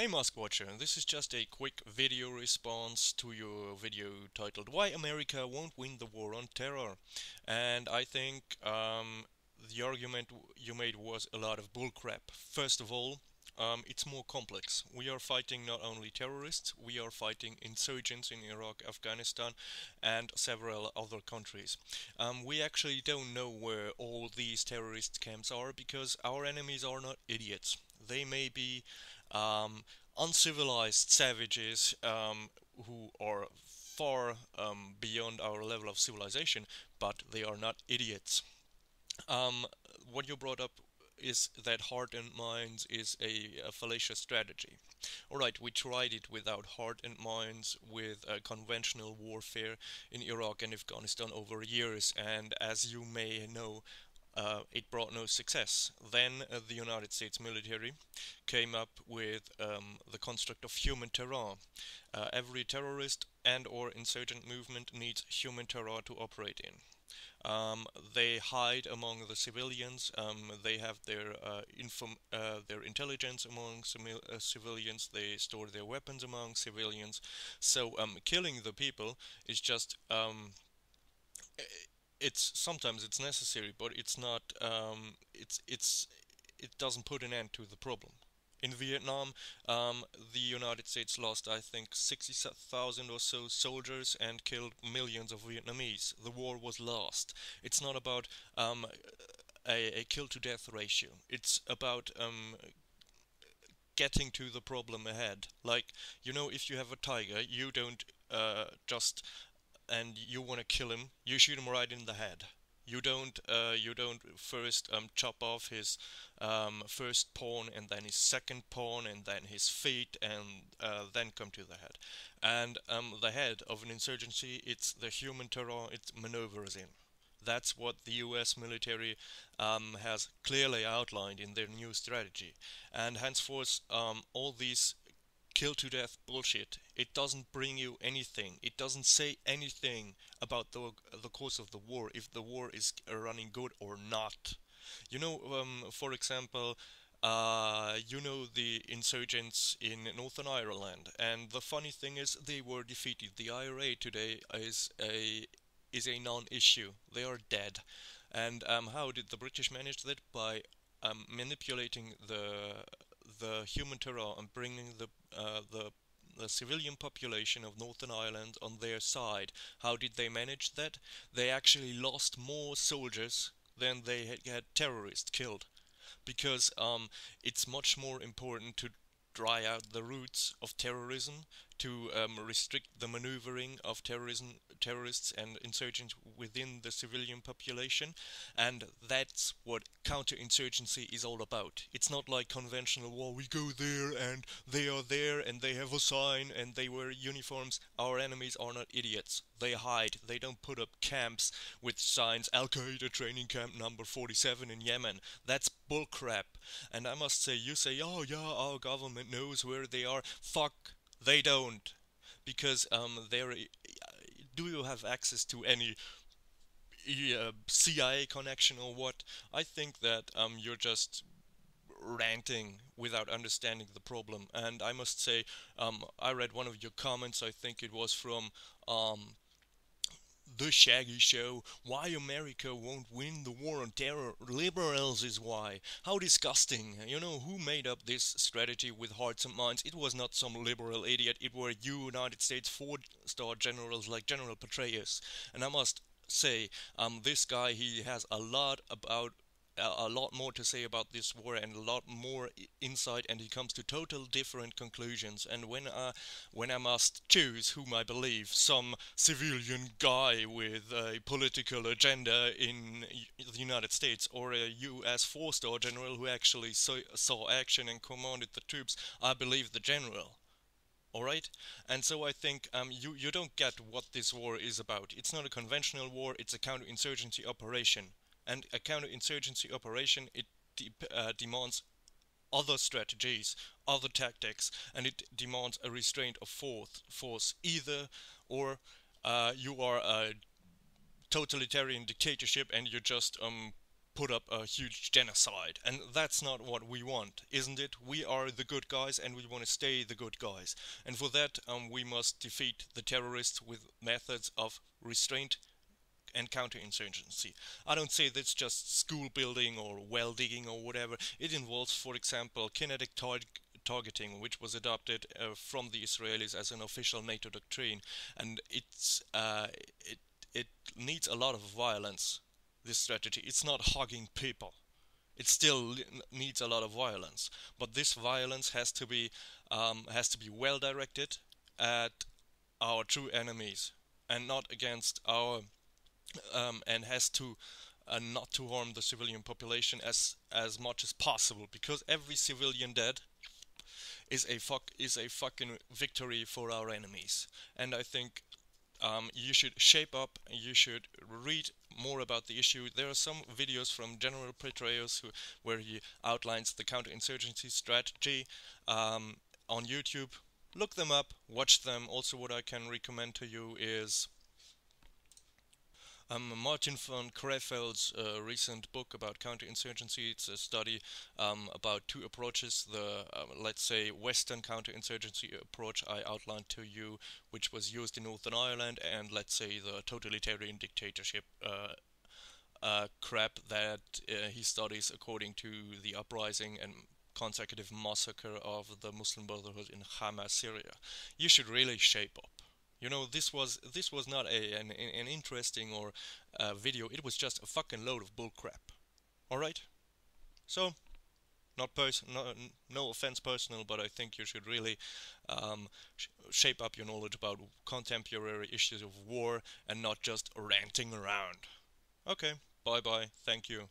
Hey mosquewatcher, this is just a quick video response to your video titled Why America Won't Win the War on Terror. And I think the argument you made was a lot of bullcrap. First of all, it's more complex. We are fighting not only terrorists, we are fighting insurgents in Iraq, Afghanistan, and several other countries. We actually don't know where all these terrorist camps are because our enemies are not idiots. They may be um, uncivilized savages who are far beyond our level of civilization, but they are not idiots. Um, what you brought up is that heart and minds is a fallacious strategy. Alright, we tried it without heart and minds with conventional warfare in Iraq and Afghanistan over years, and as you may know, it brought no success. Then the United States military came up with the construct of human terror. Every terrorist and or insurgent movement needs human terror to operate in. They hide among the civilians. They have their intelligence among civilians. They store their weapons among civilians. So killing the people is just it's sometimes it's necessary, but it's not. It doesn't put an end to the problem. In Vietnam, the United States lost, I think, 60,000 or so soldiers and killed millions of Vietnamese. The war was lost. It's not about a kill to death ratio. It's about getting to the problem ahead. Like, if you have a tiger, you don't just and you want to kill him, you shoot him right in the head. You don't first chop off his first pawn and then his second pawn and then his feet and then come to the head. And the head of an insurgency, it's the human terror it maneuvers in. That's what the US military has clearly outlined in their new strategy. And henceforth, all these kill to death bullshit. It doesn't bring you anything. It doesn't say anything about the course of the war, if the war is running good or not. For example, the insurgents in Northern Ireland, and the funny thing is they were defeated. The IRA today is a non-issue. They are dead. And how did the British manage that? By manipulating the human terror and bringing the civilian population of Northern Ireland on their side. How did they manage that? They actually lost more soldiers than they had terrorists killed, because it's much more important to dry out the roots of terrorism, to restrict the maneuvering of terrorists and insurgents within the civilian population, and that's what counterinsurgency is all about. It's not like conventional war. We go there and they are there and they have a sign and they wear uniforms. Our enemies are not idiots. They hide. They don't put up camps with signs Al Qaeda training camp number 47 in Yemen. That's bullcrap. And I must say, you say, oh yeah, our government knows where they are. Fuck, they don't. Because they're. Do you have access to any CIA connection or what? I think that you're just ranting without understanding the problem. And I must say, I read one of your comments. I think it was from the Shaggy Show. Why America won't win the war on terror? Liberals is why. How disgusting. Who made up this strategy with hearts and minds? It was not some liberal idiot. It were United States four-star generals like General Petraeus. And I must say, this guy, he has a lot more to say about this war and a lot more insight, and he comes to total different conclusions. And when I must choose whom I believe, some civilian guy with a political agenda in the United States or a U.S. four-star general who actually saw action and commanded the troops, I believe the general. Alright? And so I think you don't get what this war is about. It's not a conventional war, it's a counterinsurgency operation. And a counterinsurgency operation, it demands other strategies, other tactics, and it demands a restraint of force. Either or you are a totalitarian dictatorship and you just put up a huge genocide, and that's not what we want, isn't it? We are the good guys, and we want to stay the good guys, and for that, we must defeat the terrorists with methods of restraint and counterinsurgency. I don't say that's just school building or well digging or whatever. It involves, for example, kinetic targeting, which was adopted from the Israelis as an official NATO doctrine, and it it needs a lot of violence. This strategy, it's not hugging people. It still needs a lot of violence, but this violence has to be well directed at our true enemies and not against our and has to not to harm the civilian population as much as possible, because every civilian dead is a fucking victory for our enemies. And I think you should shape up. You should read more about the issue. There are some videos from General Petraeus where he outlines the counterinsurgency strategy on YouTube. Look them up, watch them. Also, what I can recommend to you is Martin von Krefeld's recent book about counterinsurgency. It's a study about two approaches. The, let's say, Western counterinsurgency approach I outlined to you, which was used in Northern Ireland, and let's say the totalitarian dictatorship crap that he studies according to the uprising and consecutive massacre of the Muslim Brotherhood in Hama, Syria. You should really shape up. You know, this was not an interesting or video. It was just a fucking load of bullcrap. All right. So, no offense personal, but I think you should really shape up your knowledge about contemporary issues of war and not just ranting around. Okay. Bye bye. Thank you.